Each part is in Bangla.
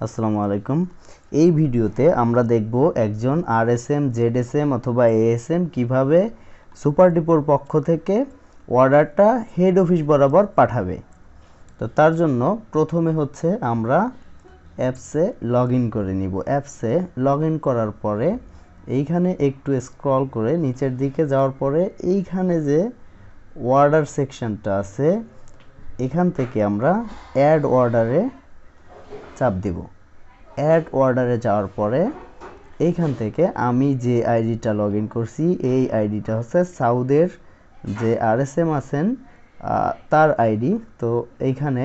আসসালামু আলাইকুম। এই ভিডিওতে আমরা দেখব একজন আরএসএম, জেডএসএম অথবা এএসএম কিভাবে সুপার ডিপোর পক্ষ থেকে অর্ডারটা হেড অফিস বরাবর পাঠাবে। তো তার জন্য প্রথমে হচ্ছে আমরা অ্যাপসে লগ ইন করে নিব। অ্যাপসে লগ ইন করার পরে এইখানে একটু স্ক্রল করে নিচের দিকে যাওয়ার পরে এইখানে যে অর্ডার সেকশনটা আছে এখান থেকে আমরা অ্যাড অর্ডারে চাপ দিব। অ্যাড অর্ডারে যাওয়ার পরে এইখান থেকে আমি যে আইডিটা লগ ইন করছি এই আইডিটা হচ্ছে সাউদের যে আরএসএম আছেন তার আইডি। তো এইখানে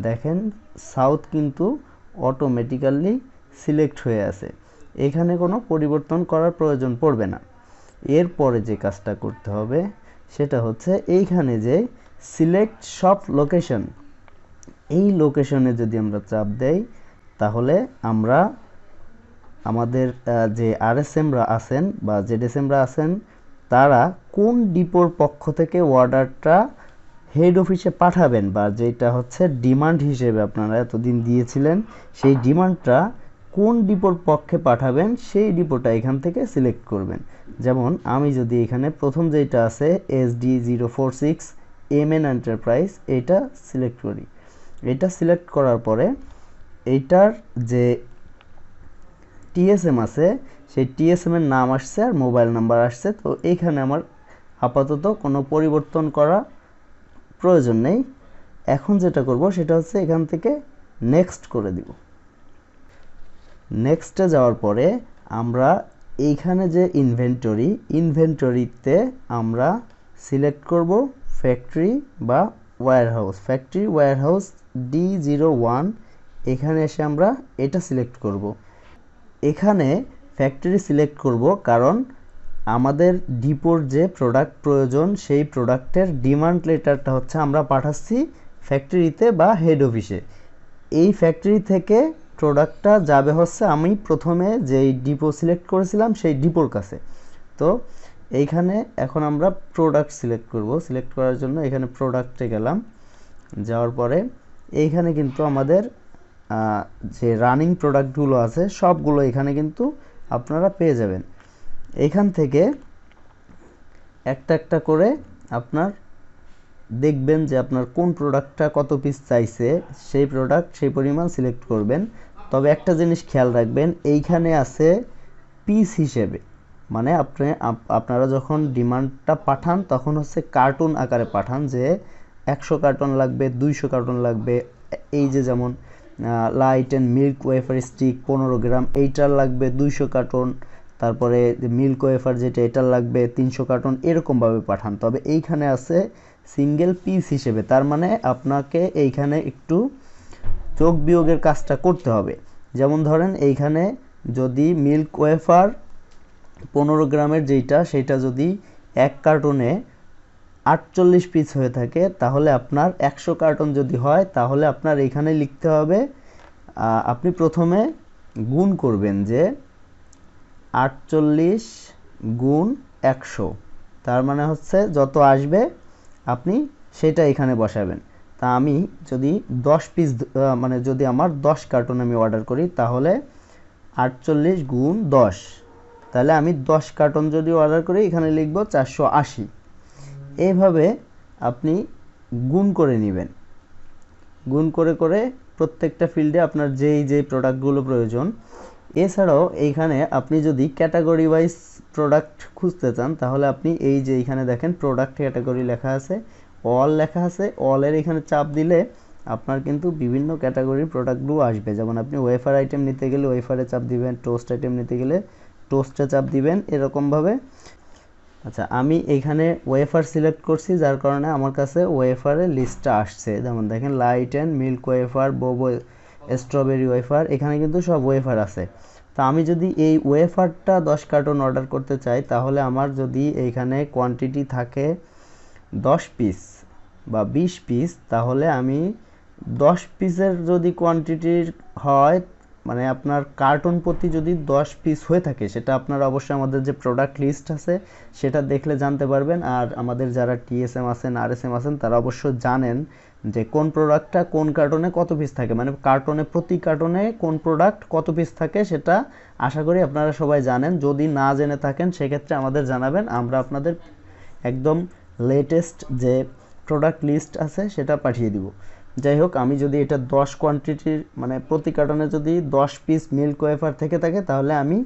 দেখেন সাউথ কিন্তু অটোমেটিক্যালি সিলেক্ট হয়ে আছে, এখানে কোনো পরিবর্তন করার প্রয়োজন পড়বে না। এরপরে যে কাজটা করতে হবে সেটা হচ্ছে এইখানে যে সিলেক্ট সব লোকেশন, এই লোকেশনে যদি আমরা চাপ দেই তাহলে আমরা আমাদের যে আরএসএমরা আছেন বা জেডএসএমরা আছেন তারা কোন ডিপোর পক্ষ থেকে অর্ডারটা হেড অফিসে পাঠাবেন বা যেটা হচ্ছে ডিমান্ড হিসেবে আপনারা এতদিন দিয়েছিলেন সেই ডিমান্ডটা কোন ডিপোর পক্ষে পাঠাবেন সেই ডিপোটা এখান থেকে সিলেক্ট করবেন। যেমন আমি যদি এখানে প্রথম যেটা আছে SD046 MN এন্টারপ্রাইজ এটা সিলেক্ট করি। এটা সিলেক্ট করার পরে এইটার যে টিএসএম আছে সেই টিএসএম এর নাম আসছে আর মোবাইল নাম্বার আসছে। তো এইখানে আমার আপাতত কোনো পরিবর্তন করা প্রয়োজন নেই। এখন যেটা করব সেটা হচ্ছে এখান থেকে নেক্সট করে দিব। নেক্সটে যাওয়ার পরে আমরা এইখানে যে ইনভেন্টরিতে আমরা সিলেক্ট করব ফ্যাক্টরি বা ওয়্যারহাউস। ফ্যাক্টরি ওয়্যারহাউস D01 এখানে এসে আমরা এটা সিলেক্ট করব। এখানে ফ্যাক্টরি সিলেক্ট করব কারণ আমাদের ডিপোর যে প্রোডাক্ট প্রয়োজন সেই প্রোডাক্টের ডিমান্ড লেটারটা হচ্ছে আমরা পাঠাচ্ছি ফ্যাক্টরিতে বা হেড অফিসে। এই ফ্যাক্টরি থেকে প্রোডাক্টটা যাবে হচ্ছে আমি প্রথমে যেই ডিপো সিলেক্ট করেছিলাম সেই ডিপোর কাছে। তো এইখানে এখন আমরা প্রোডাক্ট সিলেক্ট করব। সিলেক্ট করার জন্য এখানে প্রোডাক্টে গেলাম, যাওয়ার পরে এইখানে কিন্তু আমাদের যে রানিং প্রোডাক্টগুলো আছে সবগুলো এখানে কিন্তু আপনারা পেয়ে যাবেন। এখান থেকে একটা একটা করে আপনার দেখবেন যে আপনার কোন প্রোডাক্টটা কত পিস চাইছে সেই প্রোডাক্ট সেই পরিমাণ সিলেক্ট করবেন। তবে একটা জিনিস খেয়াল রাখবেন, এইখানে আছে পিস হিসেবে, মানে আপনারা যখন ডিমান্ডটা পাঠান তখন হচ্ছে কার্টুন আকারে পাঠান যে 100 কার্টন লাগবে, 200 কার্টন লাগবে। এই যে যেমন light and milk wafer stick 15 গ্রাম এইটার লাগবে 200 কার্টন, তারপরে মিল্ক ওয়েফার যেটা এটার লাগবে 300 কার্টন, এরকমভাবে পাঠান। তবে এইখানে আছে সিঙ্গেল পিস হিসেবে, তার মানে আপনাকে এইখানে একটু যোগ বিয়োগের কাজটা করতে হবে। যেমন ধরেন এইখানে যদি মিল্ক ওয়েফার 15 গ্রামের যেটা সেটা যদি এক কার্টনে 48 পিস হয়ে থাকে তাহলে আপনার 100 কার্টন যদি হয় তাহলে আপনার এখানে লিখতে হবে, আপনি প্রথমে গুণ করবেন যে 48 গুণ 100, তার মানে হচ্ছে যত আসবে আপনি সেটা এখানে বসাবেন। তা আমি যদি 10 পিস মানে যদি আমার 10 কার্টন আমি অর্ডার করি তাহলে 48 গুণ 10, তাহলে আমি 10 কার্টন যদি অর্ডার করি এখানে লিখব 480। এইভাবে আপনি গুণ করে নেবেন। গুণ করে করে প্রত্যেকটা ফিল্ডে আপনার যেই প্রোডাক্টগুলো প্রয়োজন। এছাড়াও এইখানে আপনি যদি ক্যাটাগরি ওয়াইজ প্রোডাক্ট খুঁজতে চান তাহলে আপনি এই যে এইখানে দেখেন প্রোডাক্ট ক্যাটাগরি লেখা আছে, অল লেখা আছে, অলের এখানে চাপ দিলে আপনার কিন্তু বিভিন্ন ক্যাটাগরির প্রোডাক্টগুলো আসবে। যেমন আপনি ওয়েফার আইটেম নিতে গেলে ওয়েফারে চাপ দিবেন, টোস্ট আইটেম নিতে গেলে টোস্টে চাপ দিবেন, এরকমভাবে। আচ্ছা, আমি এইখানে ওয়েফার সিলেক্ট করছি যার কারণে আমার কাছে ওয়েফারের লিস্টটা আসছে। যেমন দেখেন light and milk wafer, Bobo strawberry wafer, এখানে কিন্তু সব ওয়েফার আছে। তো আমি যদি এই ওয়েফারটা 10 কার্টন অর্ডার করতে চাই তাহলে আমার যদি এইখানে কোয়ান্টিটি থাকে 10 পিস বা 20 পিস তাহলে আমি 10 পিসের যদি কোয়ান্টিটির হয় মানে আপনার কার্টন প্রতি যদি 10 পিস হয়ে থাকে সেটা আপনারা অবশ্যই আমাদের যে প্রোডাক্ট লিস্ট আছে সেটা দেখলে জানতে পারবেন। আর আমাদের যারা টিএসএম আছেন, আরএসএম আছেন তারা অবশ্য জানেন যে কোন প্রোডাক্টটা কোন কার্টনে কত পিস থাকে, মানে কার্টনে প্রতি কার্টনে কোন প্রোডাক্ট কত পিস থাকে সেটা আশা করি আপনারা সবাই জানেন। যদি না জেনে থাকেন সেক্ষেত্রে আমাদের জানাবেন, আমরা আপনাদের একদম লেটেস্ট যে প্রোডাক্ট লিস্ট আছে সেটা পাঠিয়ে দিব। যাই হোক, আমি যদি এটা 10 কোয়ান্টিটির মানে প্রতি কার্টনে যদি 10 পিস মিল্ক ওয়েফার থেকে থাকে তাহলে আমি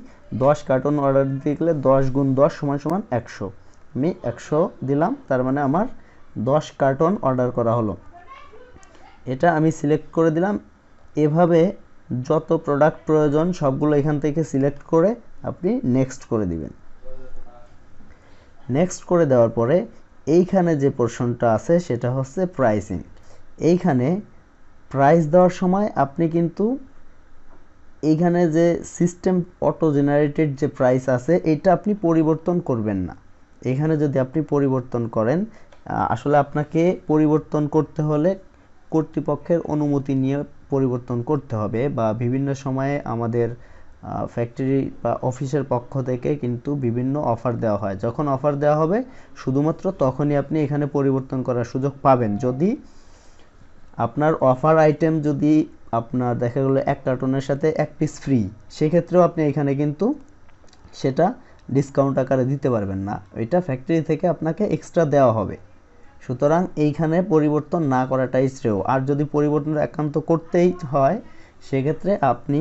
10 কার্টন অর্ডার দিতে গেলে 10 গুণ 10 সমান সমান 100, আমি 100 দিলাম, তার মানে আমার 10 কার্টন অর্ডার করা হলো। এটা আমি সিলেক্ট করে দিলাম। এভাবে যত প্রোডাক্ট প্রয়োজন সবগুলো এখান থেকে সিলেক্ট করে আপনি নেক্সট করে দিবেন। নেক্সট করে দেওয়ার পরে এইখানে যে পোর্শনটা আছে সেটা হচ্ছে প্রাইসিং। এইখানে প্রাইস দেওয়ার সময় আপনি কিন্তু এইখানে যে সিস্টেম অটো জেনারেটেড যে প্রাইস আছে এটা আপনি পরিবর্তন করবেন না। এখানে যদি আপনি পরিবর্তন করেন, আসলে আপনাকে পরিবর্তন করতে হলে কর্তৃপক্ষের অনুমতি নিয়ে পরিবর্তন করতে হবে, বা বিভিন্ন সময়ে আমাদের ফ্যাক্টরি বা অফিসের পক্ষ থেকে কিন্তু বিভিন্ন অফার দেওয়া হয়। যখন অফার দেওয়া হবে শুধুমাত্র তখনই আপনি এখানে পরিবর্তন করার সুযোগ পাবেন। যদি আপনার অফার আইটেম যদি আপনার দেখা গেলো 1 কার্টনের সাথে 1 পিস ফ্রি, সেক্ষেত্রেও আপনি এখানে কিন্তু সেটা ডিসকাউন্ট আকারে দিতে পারবেন না, এটা ফ্যাক্টরি থেকে আপনাকে এক্সট্রা দেওয়া হবে। সুতরাং এইখানে পরিবর্তন না করাটাই শ্রেয়। আর যদি পরিবর্তন একান্ত করতেই হয় সেক্ষেত্রে আপনি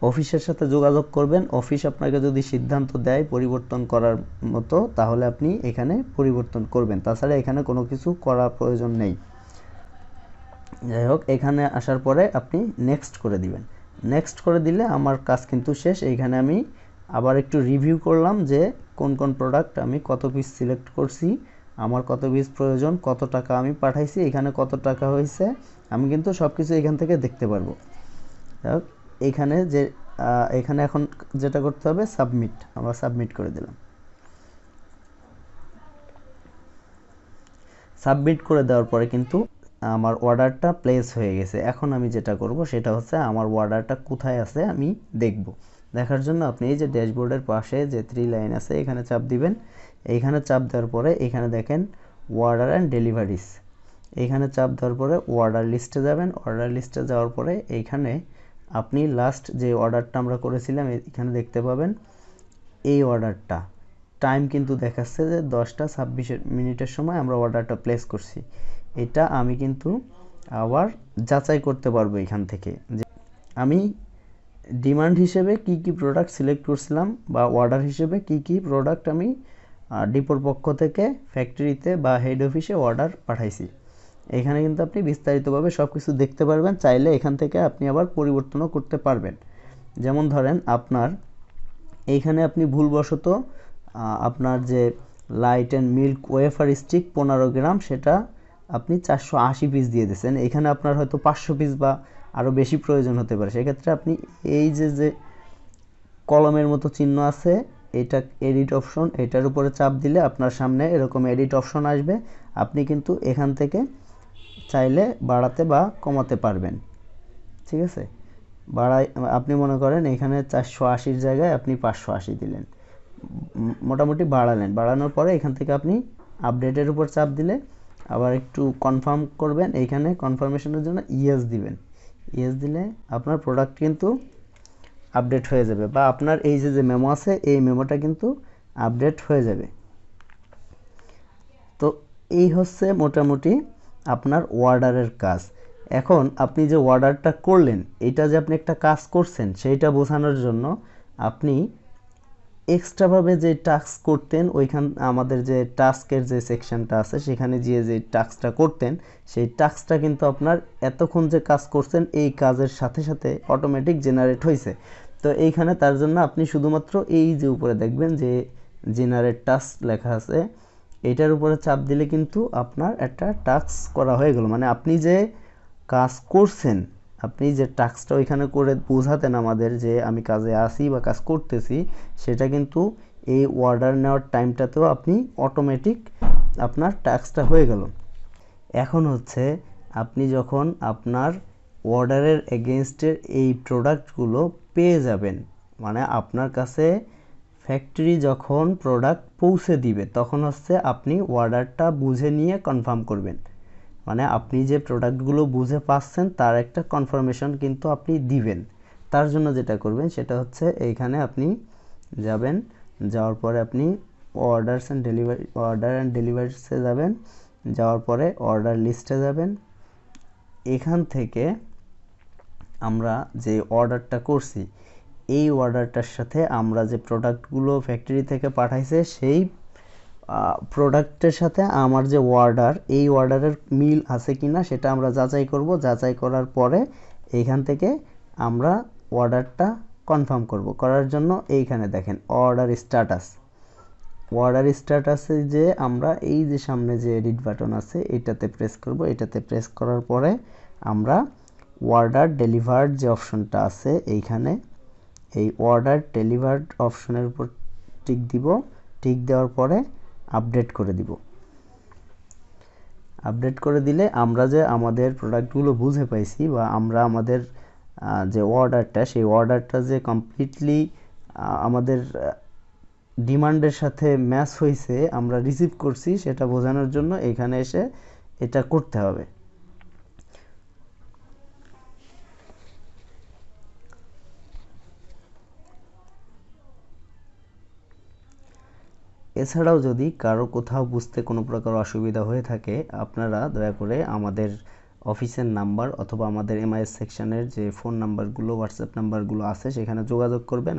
অফিসের সাথে যোগাযোগ করবেন। অফিস আপনাকে যদি সিদ্ধান্ত দেয় পরিবর্তন করার মতো তাহলে আপনি এখানে পরিবর্তন করবেন, তাছাড়া এখানে কোনো কিছু করার প্রয়োজন নেই। যাই হোক, এখানে আসার পরে আপনি নেক্সট করে দিবেন। নেক্সট করে দিলে আমার কাজ কিন্তু শেষ। এইখানে আমি আবার একটু রিভিউ করলাম যে কোন কোন প্রোডাক্ট আমি কত পিস সিলেক্ট করছি, আমার কত পিস প্রয়োজন, কত টাকা আমি পাঠাইছি, এখানে কত টাকা হয়েছে, আমি কিন্তু সব কিছু এখান থেকে দেখতে পারবো। এইখানে যে এখানে এখন যেটা করতে হবে সাবমিট, আমরা সাবমিট করে দিলাম। সাবমিট করে দেওয়ার পরে কিন্তু আমার অর্ডারটা প্লেস হয়ে গেছে। এখন আমি যেটা করব সেটা হচ্ছে আমার অর্ডারটা কোথায় আছে আমি দেখব। দেখার জন্য আপনি এই যে ড্যাশবোর্ডের পাশে যে 3 লাইন আছে এখানে চাপ দিবেন। এইখানে চাপ দেওয়ার পরে এখানে দেখেন অর্ডার অ্যান্ড ডেলিভারিজ, এইখানে চাপ দেওয়ার পরে অর্ডার লিস্টে যাবেন। অর্ডার লিস্টে যাওয়ার পরে এইখানে আপনি লাস্ট যে অর্ডারটা আমরা করেছিলাম এখানে দেখতে পাবেন এই অর্ডারটা টাইম কিন্তু দেখাচ্ছে যে 10টা 26 মিনিটের সময় আমরা অর্ডারটা প্লেস করছি। এটা আমি কিন্তু আবার যাচাই করতে পারবো এখান থেকে যে আমি ডিমান্ড হিসেবে কি কি প্রোডাক্ট সিলেক্ট করছিলাম বা অর্ডার হিসেবে কি কি প্রোডাক্ট আমি ডিপোর পক্ষ থেকে ফ্যাক্টরিতে বা হেড অফিসে অর্ডার পাঠাইছি। এখানে কিন্তু আপনি বিস্তারিতভাবে সব কিছু দেখতে পারবেন। চাইলে এখান থেকে আপনি আবার পরিবর্তনও করতে পারবেন। যেমন ধরেন আপনার এইখানে আপনি ভুলবশত আপনার যে light and milk wafer stick 15 গ্রাম সেটা আপনি 480 পিস দিয়ে দিয়েছেন, এখানে আপনার হয়তো 500 পিস বা আরও বেশি প্রয়োজন হতে পারে। সেক্ষেত্রে আপনি এই যে কলমের মতো চিহ্ন আছে এটা এডিট অপশন, এটার উপরে চাপ দিলে আপনার সামনে এরকম এডিট অপশন আসবে। আপনি কিন্তু এখান থেকে চাইলে বাড়াতে বা কমাতে পারবেন। ঠিক আছে, আপনি মনে করেন এখানে 480-র জায়গায় আপনি 580 দিলেন, মোটামুটি বাড়ালেন। বাড়ানোর পরে এখান থেকে আপনি আপডেটের উপর চাপ দিলে আবার একটু কনফার্ম করবেন। এইখানে কনফার্মেশনের জন্য ইয়েস দিবেন। ইয়েস দিলে আপনার প্রোডাক্ট কিন্তু আপডেট হয়ে যাবে, বা আপনার এই যে মেমো আছে এই মেমোটা কিন্তু আপডেট হয়ে যাবে। তো এই হচ্ছে মোটামুটি আপনার অর্ডারের কাজ। এখন আপনি যে অর্ডারটা করলেন এটা যে আপনি একটা কাজ করছেন সেইটা বোঝানোর জন্য আপনি এক্সট্রাভাবে যে টাস্ক করতেন ওইখান আমাদের যে টাস্কের যে সেকশনটা আছে সেখানে যে টাস্কটা করতেন সেই টাস্কটা কিন্তু আপনার এতক্ষণ যে কাজ করছেন এই কাজের সাথে সাথে অটোমেটিক জেনারেট হয়েছে। তো এইখানে তার জন্য আপনি শুধুমাত্র এই যে উপরে দেখবেন যে জেনারেট টাস্ক লেখা আছে এটার উপরে চাপ দিলে কিন্তু আপনার একটা টাস্ক করা হয়ে গেল। মানে আপনি যে কাজ করছেন, আপনি যে টাস্কটা ওইখানে করে বোঝাতেন আমাদের যে আমি কাজে আসি বা কাজ করতেছি, সেটা কিন্তু এই অর্ডার নেওয়ার টাইমটাতেও আপনি অটোমেটিক আপনার টাস্কটা হয়ে গেল। এখন হচ্ছে আপনি যখন আপনার অর্ডারের এগেনস্টের এই প্রোডাক্টগুলো পেয়ে যাবেন, মানে আপনার কাছে ফ্যাক্টরি যখন প্রোডাক্ট পৌঁছে দিবে তখন হচ্ছে আপনি অর্ডারটা বুঝে নিয়ে কনফার্ম করবেন মানে আপনি যে প্রোডাক্টগুলো বুঝে পাচ্ছেন তার একটা কনফার্মেশন কিন্তু আপনি দিবেন। তার জন্য যেটা করবেন সেটা হচ্ছে এইখানে আপনি যাবেন, যাওয়ার পরে আপনি অর্ডার অ্যান্ড ডেলিভারিসে যাবেন, যাওয়ার পরে অর্ডার লিস্টে যাবেন। এখান থেকে আমরা যে অর্ডারটা করছি এই অর্ডারটার সাথে আমরা যে প্রোডাক্টগুলো ফ্যাক্টরি থেকে পাঠাইছে সেই প্রোডাক্টের সাথে আমার যে অর্ডার, এই অর্ডারের মিল আছে কিনা সেটা আমরা যাচাই করব। যাচাই করার পরে এইখান থেকে আমরা অর্ডারটা কনফার্ম করব। করার জন্য এইখানে দেখেন অর্ডার স্ট্যাটাসে যে আমরা এই যে সামনে যে এডিট বাটন আছে এটাতে প্রেস করব। এটাতে প্রেস করার পরে আমরা অর্ডার ডেলিভার্ড যে অপশনটা আছে এইখানে এই অর্ডার ডেলিভার্ড অপশনের উপর টিক দিব। টিক দেওয়ার পরে আপডেট করে দিব। আপডেট করে দিলে আমরা যে আমাদের প্রোডাক্টগুলো বুঝে পাইছি বা আমরা আমাদের যে অর্ডারটা সেই অর্ডারটা যে কমপ্লিটলি আমাদের ডিমান্ডের সাথে ম্যাচ হয়েছে, আমরা রিসিভ করছি সেটা বোঝানোর জন্য এখানে এসে এটা করতে হবে। এছাড়াও যদি কারো কোথাও বুঝতে কোনো প্রকার অসুবিধা হয়ে থাকে আপনারা দয়া করে আমাদের অফিসের নাম্বার অথবা আমাদের এমআইএস সেকশনের যে ফোন নাম্বারগুলো হোয়াটসঅ্যাপ নাম্বারগুলো আছে সেখানে যোগাযোগ করবেন।